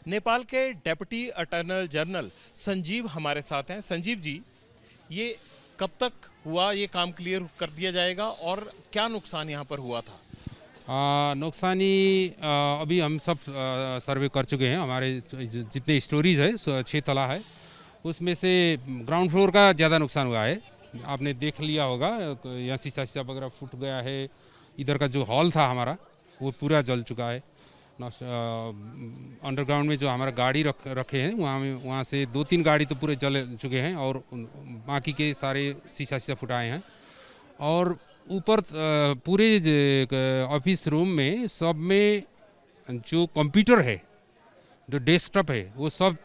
नेपाल के deputy attorney general Sanjeev हमारे साथ हैं। संजीव जी, ये कब तक हुआ, ये काम क्लियर कर दिया जाएगा और क्या नुकसान यहाँ पर हुआ था? नुकसानी अभी हम सब सर्वे कर चुके हैं। हमारे जितने स्टोरीज है 6 तला है, उसमें से ग्राउंड फ्लोर का ज़्यादा नुकसान हुआ है। आपने देख लिया होगा, यहाँ शीशा वगैरह फूट गया है। इधर का जो हॉल था हमारा वो पूरा जल चुका है। अंडरग्राउंड में जो हमारा गाड़ी रखे हैं वहाँ से 2-3 गाड़ी तो पूरे जल चुके हैं और बाकी के सारे शीशा फुटाए हैं। और ऊपर पूरे ऑफिस रूम में सब में जो कंप्यूटर है, जो डेस्कटॉप है, वो सब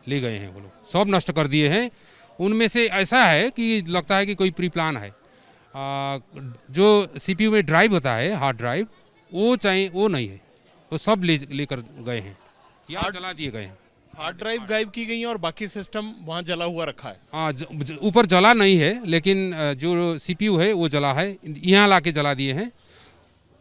ले गए हैं। वो लोग सब नष्ट कर दिए हैं। उनमें से ऐसा है कि लगता है कि कोई प्री प्लान है। जो सीपीयू में ड्राइव होता है, हार्ड ड्राइव, वो नहीं है, वो सब लेकर गए हैं या जला दिए गए हैं। हार्ड ड्राइव गायब की गई है और बाकी सिस्टम वहाँ जला हुआ रखा है। हाँ, ऊपर जला नहीं है, लेकिन जो सीपीयू है वो जला है। यहाँ लाके जला दिए हैं।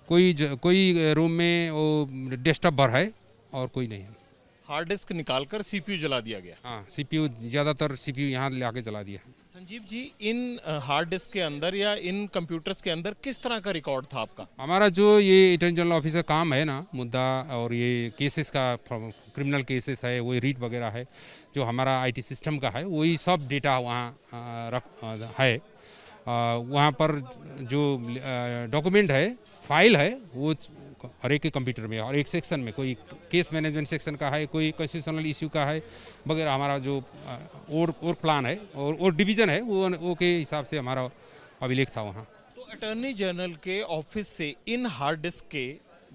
कोई रूम में वो डेस्कटॉप भर है और कोई नहीं है। हार्ड डिस्क निकालकर सीपीयू जला दिया गया। हाँ, सीपीयू ज़्यादातर सीपीयू यहाँ लाके जला दिया है। Sanjeev ji, in hard disk के अंदर या इन कंप्यूटर्स के अंदर किस तरह का रिकॉर्ड था आपका? हमारा जो ये अटॉर्नी जनरल ऑफिस का काम है ना, मुद्दा और ये केसेस का, क्रिमिनल केसेस है, वही रीट वगैरह है, जो हमारा आईटी सिस्टम का है, वही सब डेटा वहाँ है। वहाँ पर जो डॉक्यूमेंट है, फाइल है, वो हर एक के कंप्यूटर में और एक सेक्शन में, कोई केस मैनेजमेंट सेक्शन का है, कोई कॉन्स्टिट्यूशनल इश्यू का है वगैरह। हमारा जो और प्लान है और डिवीज़न है, वो के हिसाब से हमारा अभिलेख था वहाँ। तो अटॉर्नी जनरल के ऑफिस से इन हार्ड डिस्क के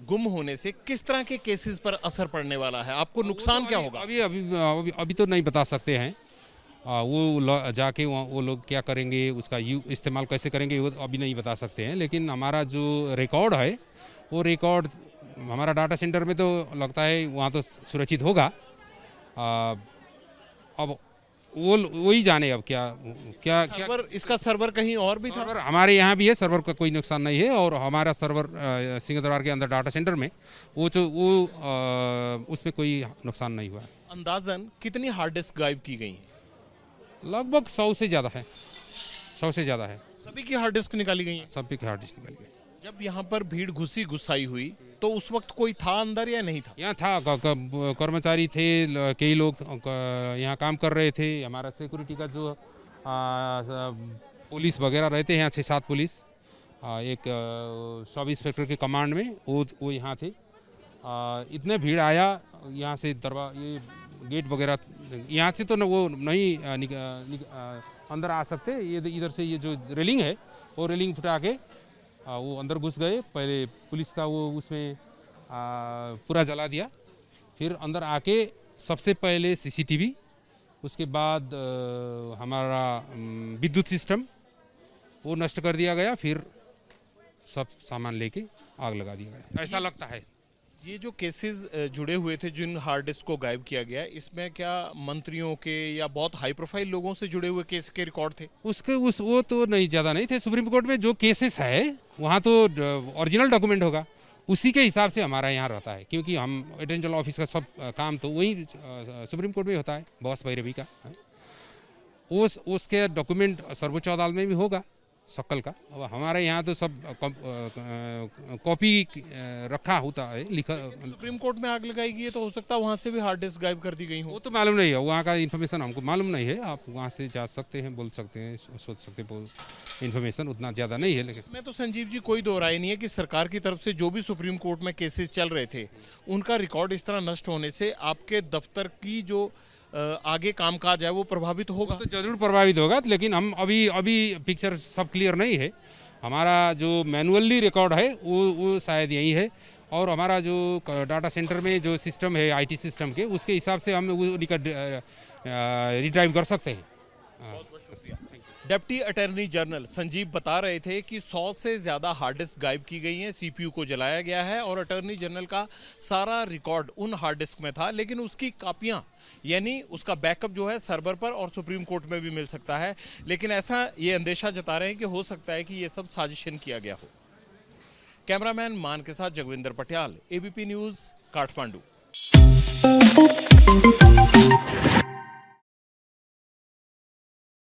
गुम होने से किस तरह के केसेस पर असर पड़ने वाला है? आपको नुकसान क्या होगा? अभी तो नहीं बता सकते हैं। वो जाके वो लोग क्या करेंगे, उसका इस्तेमाल कैसे करेंगे, वो अभी नहीं बता सकते हैं। लेकिन हमारा जो रिकॉर्ड है, वो रिकॉर्ड हमारा डाटा सेंटर में तो लगता है वहाँ तो सुरक्षित होगा। अब वही जाने अब क्या सर्वर, इसका सर्वर कहीं और भी था? सर्वर हमारे यहाँ भी है, सर्वर का कोई नुकसान नहीं है। और हमारा सर्वर सिंहदरबार के अंदर डाटा सेंटर में उसमें कोई नुकसान नहीं हुआ। अंदाजन कितनी हार्ड डिस्क गायब की गई? लगभग 100 से ज़्यादा है। 100 से ज़्यादा है। सभी की हार्ड डिस्क निकाली गई हैं? सभी की हार्ड डिस्क निकाली गई। जब यहाँ पर भीड़ गुस्साई हुई तो उस वक्त कोई था अंदर या नहीं था? यहाँ था, कर्मचारी थे, कई लोग यहाँ काम कर रहे थे। हमारा सिक्योरिटी का जो पुलिस वगैरह रहते हैं यहाँ, 6-7 पुलिस, एक सब इंस्पेक्टर के कमांड में, वो यहाँ थे। इतने भीड़ आया यहाँ से, ये गेट वगैरह यहाँ से तो वो नहीं अंदर आ सकते। ये इधर से ये जो रेलिंग है, वो रेलिंग फुटा के वो अंदर घुस गए। पहले पुलिस का वो उसमें पूरा जला दिया। फिर अंदर आके सबसे पहले सीसीटीवी, उसके बाद हमारा विद्युत सिस्टम वो नष्ट कर दिया गया। फिर सब सामान लेके आग लगा दिया गया, ऐसा लगता है। ये जो केसेस जुड़े हुए थे, जिन हार्ड डिस्क को गायब किया गया, इसमें क्या मंत्रियों के या बहुत हाई प्रोफाइल लोगों से जुड़े हुए केस के रिकॉर्ड थे? वो तो नहीं, ज़्यादा नहीं थे। सुप्रीम कोर्ट में जो केसेस है वहाँ तो ओरिजिनल डॉक्यूमेंट होगा, उसी के हिसाब से हमारा यहाँ रहता है। क्योंकि हम अटॉर्नी जनरल ऑफिस का सब काम तो वही सुप्रीम कोर्ट में होता है, बॉस भैरवी का। उसके डॉक्यूमेंट सर्वोच्च अदालत में भी होगा, शक्ल का। अब हमारे यहाँ तो सब कॉपी रखा होता है, लिखा। सुप्रीम कोर्ट में आग लगाई गई है तो हो सकता है वहाँ से भी हार्ड डिस्क गायब कर दी गई हो। वो तो मालूम नहीं है, वहाँ का इन्फॉर्मेशन हमको मालूम नहीं है। आप वहाँ से जा सकते हैं, बोल सकते हैं, सोच सकते हैं। इन्फॉर्मेशन उतना ज़्यादा नहीं है। लेकिन मैं तो संजीव जी, कोई दो राय नहीं है कि सरकार की तरफ से जो भी सुप्रीम कोर्ट में केसेस चल रहे थे, उनका रिकॉर्ड इस तरह नष्ट होने से आपके दफ्तर की जो आगे कामकाज है वो प्रभावित होगा। तो जरूर प्रभावित होगा, लेकिन हम अभी पिक्चर सब क्लियर नहीं है। हमारा जो मैनुअली रिकॉर्ड है वो शायद यही है। और हमारा जो डाटा सेंटर में जो सिस्टम है आईटी सिस्टम के, उसके हिसाब से हम वो रिड्राइव कर सकते हैं। बहुत बहुत शुक्रिया। डिप्टी अटॉर्नी जनरल संजीव बता रहे थे कि 100 से ज़्यादा हार्ड डिस्क गायब की गई हैं, सीपीयू को जलाया गया है और अटॉर्नी जनरल का सारा रिकॉर्ड उन हार्ड डिस्क में था। लेकिन उसकी कापियां, यानी उसका बैकअप जो है सर्वर पर और सुप्रीम कोर्ट में भी मिल सकता है। लेकिन ऐसा ये अंदेशा जता रहे हैं कि हो सकता है कि ये सब साजिशन किया गया हो। कैमरामैन मान के साथ जगविंदर पटियाल, एबीपी न्यूज़, काठमांडू।